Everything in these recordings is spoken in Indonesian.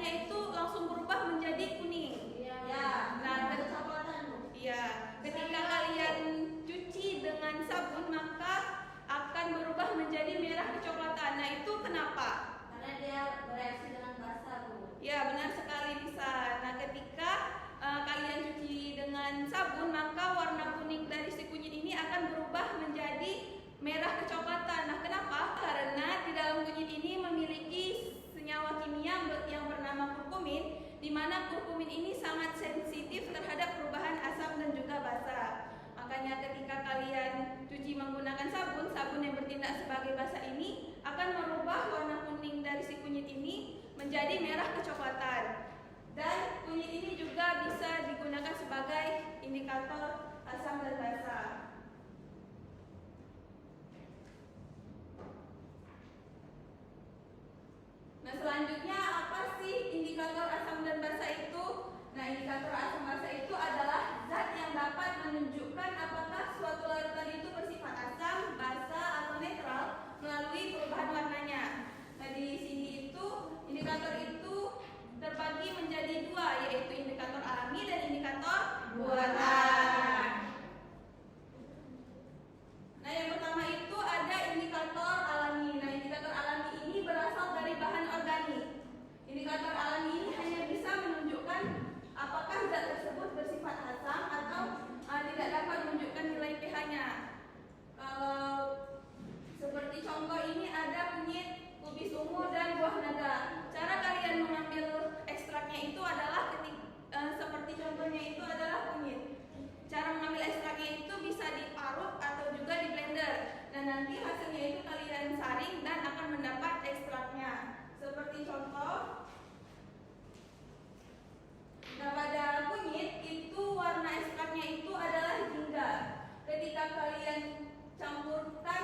warnanya itu langsung berubah menjadi kuning. Ya, nah kecoklatan. Iya, ketika kalian cuci dengan sabun maka akan berubah menjadi merah kecoklatan. Nah itu kenapa? Karena dia bereaksi dengan basah, Bu. Ya, benar sekali Lisa. Nah ketika kalian cuci dengan sabun maka warna kuning dari si kunyit ini akan berubah menjadi merah kecoklatan. Nah kenapa? Karena di dalam kunyit ini memiliki senyawa kimia yang bernama kurkumin, di mana kurkumin ini sangat sensitif terhadap perubahan asam dan juga basa. Makanya ketika kalian cuci menggunakan sabun, sabun yang bertindak sebagai basa ini akan merubah warna kuning dari si kunyit ini menjadi merah kecoklatan. Dan kunyit ini juga bisa digunakan sebagai indikator asam dan basa. Nah selanjutnya apa sih indikator asam dan basa itu? Nah indikator asam basa itu adalah zat yang dapat menunjukkan apakah suatu larutan itu bersifat asam, basa atau netral melalui perubahan warnanya. Nah di sini itu indikator itu terbagi menjadi dua, yaitu indikator alami dan indikator buatan. Nah yang pertama itu ada indikator alami. Nah indikator alami ini berasal dari bahan organik. Indikator alami ini hanya bisa menunjukkan apakah zat tersebut bersifat asam atau tidak dapat menunjukkan nilai pH-nya. Kalau seperti contoh ini ada kunyit, kubis ungu dan buah naga. Cara kalian mengambil ekstraknya itu adalah seperti contohnya itu adalah kunyit. Cara mengambil ekstraknya itu bisa diparut atau juga di blender. Dan nanti hasilnya itu kalian saring dan akan mendapat ekstraknya. Seperti contoh, nah pada kunyit itu warna ekstraknya itu adalah jingga. Ketika kalian campurkan,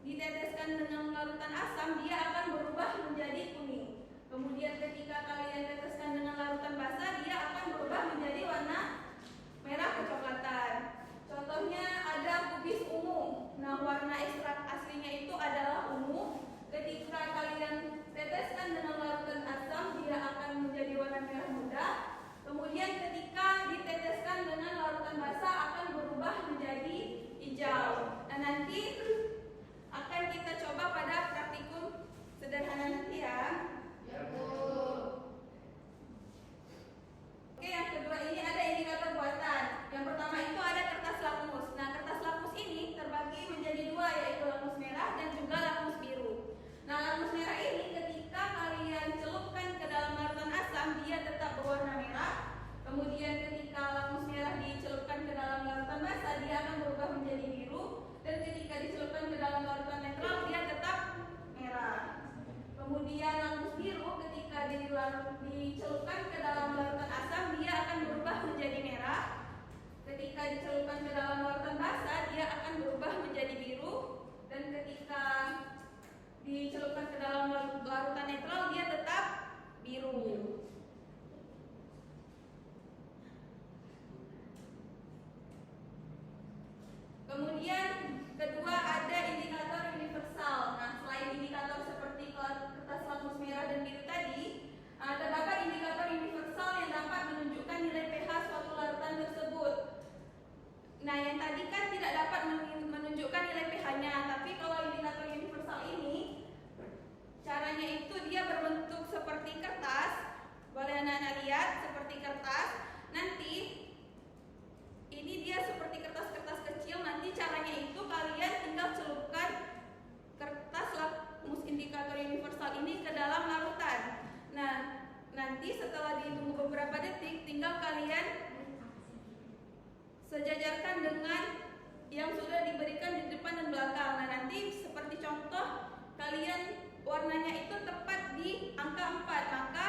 diteteskan dengan larutan asam, dia akan berubah menjadi kuning. Kemudian ketika kalian teteskan dengan larutan basa, dia akan berubah menjadi warna merah kecoklatan. Contohnya ada kubis ungu. Nah warna ekstrak aslinya itu adalah ungu. Ketika kalian teteskan dengan larutan asam, dia akan menjadi warna merah muda. Kemudian ketika diteteskan dengan larutan basa akan berubah menjadi hijau. Nah nanti akan kita coba pada praktikum sederhana nanti ya. Ya, Bu. Oke, yang kedua ini ada indikator buatan. Yang pertama itu ada kertas lakmus. Nah, kertas lakmus ini terbagi menjadi dua, yaitu lakmus merah dan juga lakmus biru. Nah, lakmus merah ini ketika kalian celupkan ke dalam larutan asam, dia tetap berwarna merah. Kemudian ketika lakmus merah dicelupkan ke dalam larutan basa, dia akan berubah menjadi biru. Dan ketika dicelupkan ke dalam larutan netral, dia tetap merah. Kemudian lakmus biru ketika dicelupkan ke dalam larutan asam, dia akan berubah menjadi merah. Ketika dicelupkan ke dalam larutan basa, dia akan berubah menjadi biru. Dan ketika dicelupkan ke dalam larutan netral, dia tetap biru. Kemudian kedua ada indikator universal. Nah selain indikator seperti kertas lakmus merah dan biru tadi, terdapat indikator universal yang dapat menunjukkan nilai pH suatu larutan tersebut. Nah yang tadi kan tidak dapat menunjukkan nilai pH-nya, tapi kalau indikator universal ini caranya itu dia berbentuk seperti kertas. Boleh anak-anak lihat seperti kertas. Nanti ini dia seperti kertas-kertas kecil. Nanti caranya itu kalian tinggal celupkan kertas lakmus indikator universal ini ke dalam larutan. Nah, nanti setelah ditunggu beberapa detik, tinggal kalian sejajarkan dengan yang sudah diberikan di depan dan belakang. Nah, nanti seperti contoh, kalian warnanya itu tepat di angka 4, maka